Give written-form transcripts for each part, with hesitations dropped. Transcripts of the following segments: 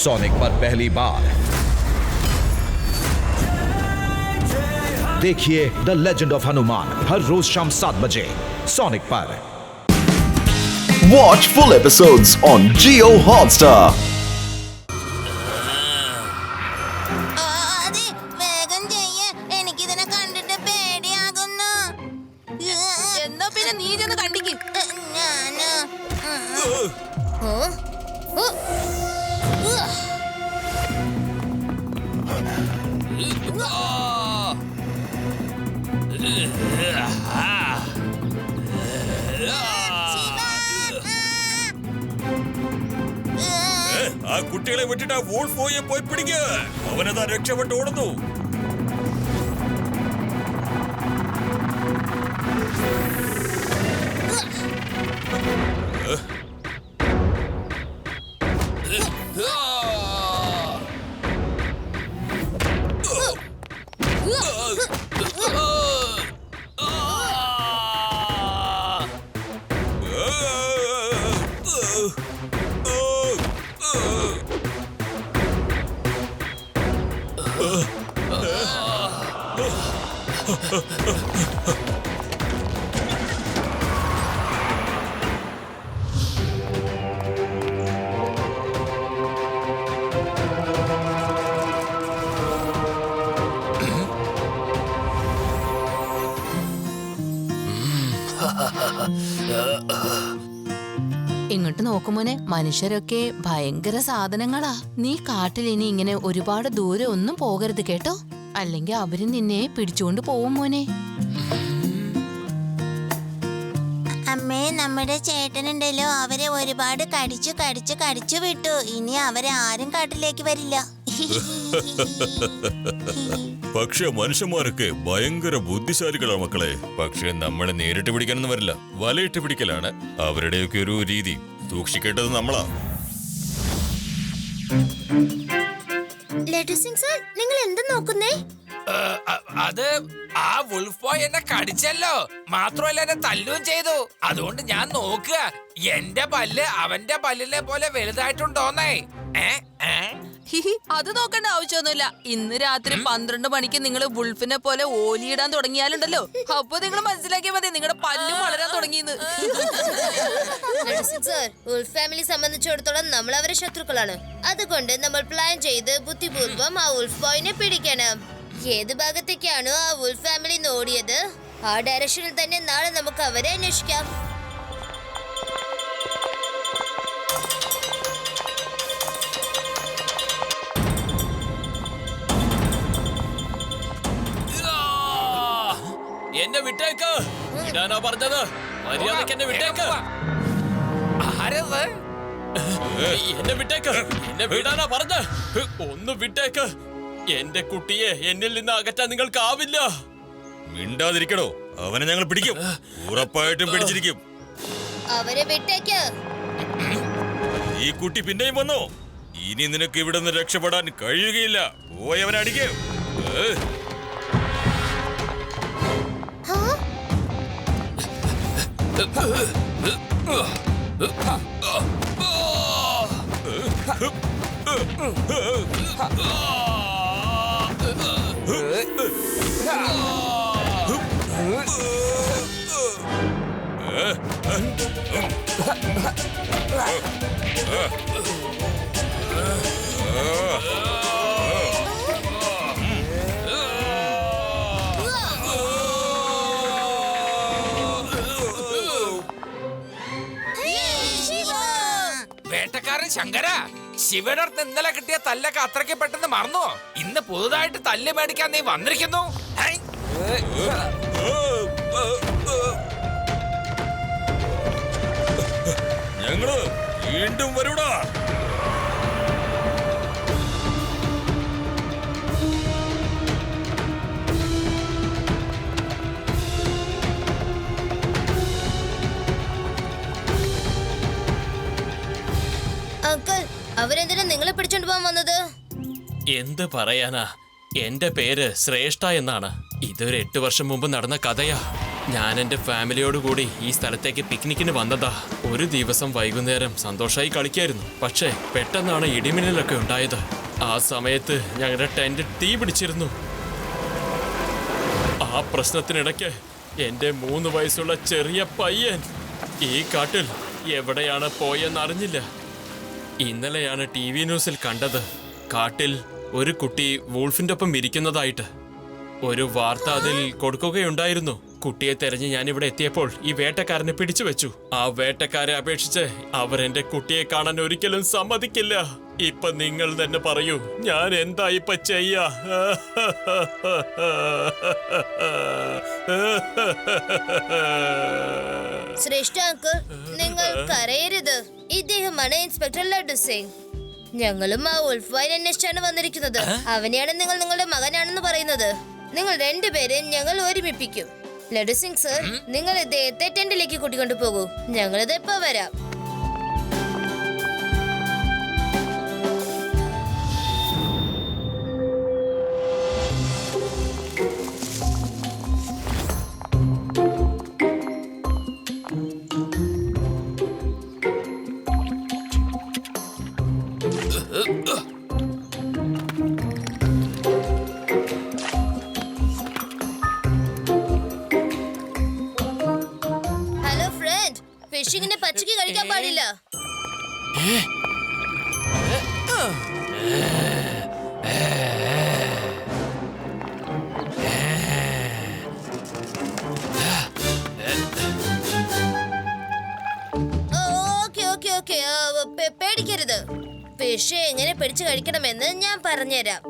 Sonic पर पहली बार देखिए द लेजेंड ऑफ हनुमान हर रोज शाम 7 बजे सोनिक पर। Watch full episodes on Jio Hotstar. ആ കുട്ടികളെ വിട്ടിട്ട് ആ വോൾഫോയെ പോയി പിടിക്കുക. അവനതാ രക്ഷപ്പെട്ട് ഓടുന്നു. ഇങ്ങോട്ട് നോക്കുമോനെ, മനുഷ്യരൊക്കെ ഭയങ്കര സാധനങ്ങളാ. നീ കാട്ടിൽ ഇനി ഇങ്ങനെ ഒരുപാട് ദൂരം ഒന്നും പോകരുത് കേട്ടോ, അല്ലെങ്കിൽ അവര് നിന്നെ പിടിച്ചുകൊണ്ട് പോവും മോനെ. അമ്മേ, നമ്മുടെ ചേട്ടനുണ്ടല്ലോ, അവരെ ഒരുപാട് കടിച്ചു വിട്ടു. ഇനി അവരെ ആരും കാട്ടിലേക്ക് വരില്ല. പക്ഷെ മനുഷ്യന്മാരൊക്കെ ഭയങ്കര ബുദ്ധിശാലികളാണ് മക്കളെ. പക്ഷെ നമ്മളെ നേരിട്ട് പിടിക്കാനൊന്നും വരില്ല, വലയിട്ട് പിടിക്കലാണ് അവരുടെയൊക്കെ ഒരു രീതി. സൂക്ഷിക്കേണ്ടത് നമ്മളാ. നിങ്ങൾ എന്താ നോക്കുന്നേ? അത് ആ വുൾഫ് ബോയ് എന്നെ കടിച്ചല്ലോ, മാത്രമല്ല എന്നെ തല്ലുകയും ചെയ്തു. അതുകൊണ്ട് ഞാൻ നോക്കുക എന്റെ പല്ല് അവന്റെ പല്ലിനെ പോലെ വലുതായിട്ടുണ്ടോന്നേ. അത് നോക്കേണ്ട ആവശ്യമൊന്നുമില്ല. ഇന്ന് രാത്രി 12 മണിക്ക് നിങ്ങൾ വുൾഫിനെ പോലെ ഓലിയിടാൻ തുടങ്ങിയാലുണ്ടല്ലോ, അപ്പൊ നിങ്ങൾ മനസ്സിലാക്കിയാൽ മതി നിങ്ങളുടെ പല്ലും വളരാൻ തുടങ്ങിയെന്ന്. വുൾഫ് ഫാമിലി സംബന്ധിച്ചിടത്തോളം നമ്മൾ അവരെ ശത്രുക്കളാണ്. അതുകൊണ്ട് നമ്മൾ പ്ലാൻ ചെയ്ത് ബുദ്ധിപൂർവ്വം ആ വുൾഫ് ബോയിനെ പിടിക്കണം. ഏത് ഭാഗത്തേക്കാണോ ആ വുൾഫ് ഫാമിലി ഓടിയത്, ആ ഡയറക്ഷനിൽ തന്നെ നാളെ നമുക്ക് അവരെ അന്വേഷിക്കാം. എന്നെ വിട്ടേക്ക്, ഇടാനാ പറഞ്ഞത്. മര്യാദക്ക് എന്നെ വിട്ടേക്ക്. എന്നെ വിട്ടേക്ക്, എന്നെ വിടാനാ പറഞ്ഞ. ഒന്ന് വിട്ടേക്ക്. എന്റെ കുട്ടിയെ എന്നിൽ നിന്ന് അകറ്റാൻ നിങ്ങൾക്കാവില്ല. മിണ്ടാതിരിക്കണോ, അവനെ ഞങ്ങൾ പിടിക്കും, ഉറപ്പായിട്ടും പിടിച്ചിരിക്കും. അവരെ വിട്ടേക്ക്. ഈ കുട്ടി പിന്നെയും വന്നോ? ഇനി നിനക്ക് ഇവിടെ നിന്ന് രക്ഷപ്പെടാൻ കഴിയുകയില്ല. പോയി അവനെ അടിക്കും. വേട്ടക്കാരൻ ശങ്കര, ശിവനടുത്ത് ഇന്നലെ കിട്ടിയ തല്ലൊക്കെ അത്രയ്ക്ക് പെട്ടെന്ന് മറന്നോ? ഇന്ന് പുതുതായിട്ട് തല്ല് മേടിക്കാൻ നീ വന്നിരിക്കുന്നു. ഞങ്ങള് വീണ്ടും വരൂടാ. അങ്കിൾ, അവരെന്തിനാ നിങ്ങളെ പിടിച്ചോണ്ട് പോകാൻ വന്നത്? എന്ത് പറയാനാ, എന്റെ പേര് ശ്രേഷ്ഠ എന്നാണ്. ഇതൊരു 8 വർഷം മുമ്പ് നടന്ന കഥയാ. ഞാൻ എൻ്റെ ഫാമിലിയോട് കൂടി ഈ സ്ഥലത്തേക്ക് പിക്നിക്കിന് വന്നതാ. ഒരു ദിവസം വൈകുന്നേരം സന്തോഷമായി കളിക്കായിരുന്നു. പക്ഷേ പെട്ടെന്നാണ് ഇടിമിന്നലൊക്കെ ഉണ്ടായത്. ആ സമയത്ത് ഞങ്ങളുടെ ടെന്റ് തീ പിടിച്ചിരുന്നു. ആ പ്രശ്നത്തിനിടയ്ക്ക് എൻ്റെ 3 വയസ്സുള്ള ചെറിയ പയ്യൻ ഈ കാട്ടിൽ എവിടെയാണ് പോയെന്നറിഞ്ഞില്ല. ഇന്നലെയാണ് TV ന്യൂസിൽ കണ്ടത്. കാട്ടിൽ ഒരു കുട്ടി വൂൾഫിൻ്റെ ഒപ്പം ഇരിക്കുന്നതായിട്ട് ഒരു വാർത്ത അതിൽ കൊടുക്കുകയുണ്ടായിരുന്നു. കുട്ടിയെ തെരഞ്ഞ് ഞാൻ ഇവിടെ എത്തിയപ്പോൾ ഈ വേട്ടക്കാരനെ പിടിച്ചു വെച്ചു. ആ വേട്ടക്കാരെ അപേക്ഷിച്ച് അവർ എന്റെ കുട്ടിയെ കാണാൻ ഒരിക്കലും സമ്മതിക്കില്ല. ഇപ്പൊ നിങ്ങൾ തന്നെ പറയൂ, ഞാൻ എന്താ ഇപ്പൊ ചെയ്യാ? ശ്രേഷ്ഠ അങ്കിൾ, നിങ്ങൾ കരയരുത്. ഇദ്ദേഹമാണ് ഇൻസ്പെക്ടർ ലഡു സിംഗ്. ഞങ്ങളും ആ ഉൾഫ് ബോയിനെ അന്വേഷിച്ചാണ് വന്നിരിക്കുന്നത്. അവനെയാണ് നിങ്ങൾ നിങ്ങളുടെ മകനാണെന്ന് പറയുന്നത്. നിങ്ങൾ രണ്ടുപേരും ഞങ്ങൾ ഒരുമിപ്പിക്കും. ലഡു സിംഗ് സർ, നിങ്ങൾ ഇദ്ദേഹത്തെ ടെന്റിലേക്ക് കൂട്ടിക്കൊണ്ടു പോകൂ. ഞങ്ങളിത് ഇപ്പൊ വരാം. ഫിഷിങ്ങിനെ പച്ചക്ക് കഴിക്കാൻ പാടില്ല. പേടിക്കരുത്. ഫിഷ് എങ്ങനെ പിടിച്ചു കഴിക്കണമെന്ന് ഞാൻ പറഞ്ഞുതരാം.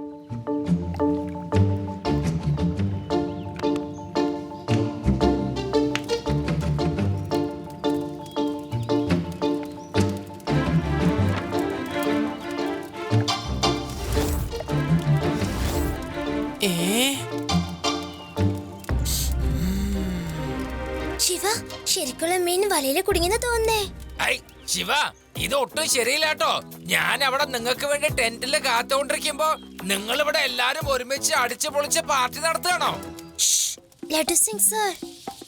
ശിവ, ശരിക്കുള്ള മീൻ വലയില് കുടുങ്ങിന്ന് തോന്നേ. ശിവ, ഇത് ഒട്ടും ശരിയില്ലാട്ടോ. ഞാൻ അവിടെ നിങ്ങൾക്ക് വേണ്ടി ടെന്റില് കാത്തുകൊണ്ടിരിക്കുമ്പോ നിങ്ങൾ ഇവിടെ എല്ലാരും ഒരുമിച്ച് അടിച്ചു പൊളിച്ച് പാർട്ടി നടത്തുകയാണോ? Laddu Singh sir,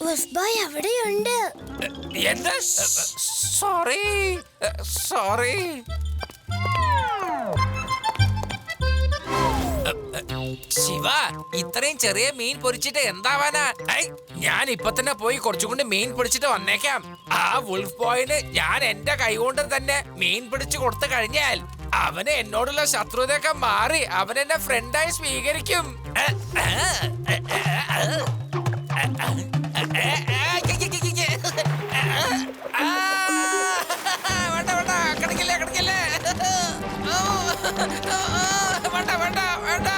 wolf boy അവിടെയുണ്ട്. എന്താ? Sorry sorry. ശിവ, ഇത്രയും ചെറിയ മീൻ പൊരിച്ചിട്ട് എന്താവാനാ? ഞാൻ ഇപ്പൊ തന്നെ പോയി കുറച്ചുകൊണ്ട് മീൻ പിടിച്ചിട്ട് വന്നേക്കാം. ആ വുൾഫ് ബോയിന് ഞാൻ എന്റെ കൈകൊണ്ട് തന്നെ മീൻ പിടിച്ചു കൊടുത്തു കഴിഞ്ഞാൽ അവന് എന്നോടുള്ള ശത്രുതയൊക്കെ മാറി അവൻ എന്നെ ഫ്രണ്ടായി സ്വീകരിക്കും. വേണ്ട വേണ്ട, കിടക്കില്ലേ കിടക്കില്ലേ, വേണ്ട വേണ്ട വേണ്ട,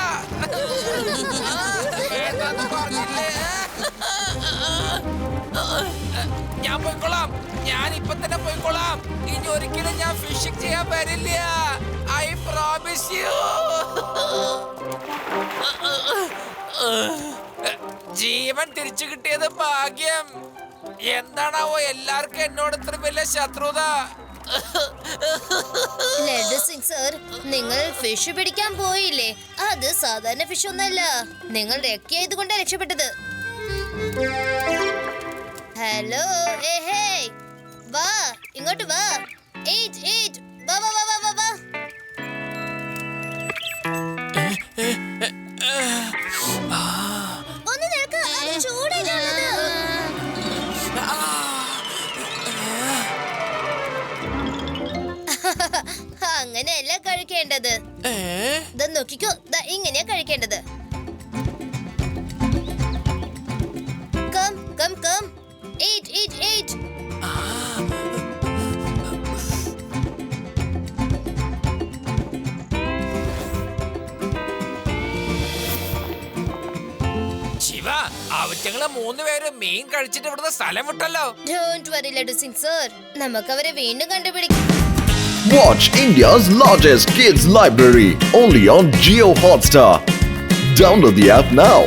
ഞാൻ പോയിക്കോളാം. ഞാൻ ഇപ്പൊ തന്നെ പോയിക്കോളാം. ഇനി ഒരിക്കലും ഞാൻ ഫിഷിംഗ് ചെയ്യാൻ വരില്ല. I promise U. ജീവൻ തിരിച്ചു കിട്ടിയത് ഭാഗ്യം. എന്താണാവോ എല്ലാവർക്കും എന്നോട് ഇത്ര വലിയ ശത്രുത? ലഡു സിംഗ് സർ, നിങ്ങൾ ഫിഷ് പിടിക്കാൻ പോയില്ലേ? അത് സാധാരണ ഫിഷ് ഒന്നല്ല. നിങ്ങൾ രക്കിയായത് കൊണ്ട് രക്ഷപ്പെട്ടത്. ഹലോ, വാ ഇങ്ങോട്ട് വാ. വാ വാ വാ വാ വാ. ഒന്ന് നിൽക്ക്, അത് ചൂടായിട്ടുള്ളത്. അങ്ങനെയല്ല കഴിക്കേണ്ടത്. നോക്കിക്കോ, ഇങ്ങനെയാ കഴിക്കേണ്ടത്. Come come come, eat. Shiva, അവറ്റങ്ങള് 3 പേരും മീൻ കഴിച്ചിട്ട് ഇവിടുന്ന് സ്ഥലം വിട്ടല്ലോ. Don't worry, Laddu Singh sir, നമുക്ക് അവരെ വീണ്ടും കണ്ടുപിടിക്കാം. Watch India's largest kids library only on Jio Hotstar. Download the app now.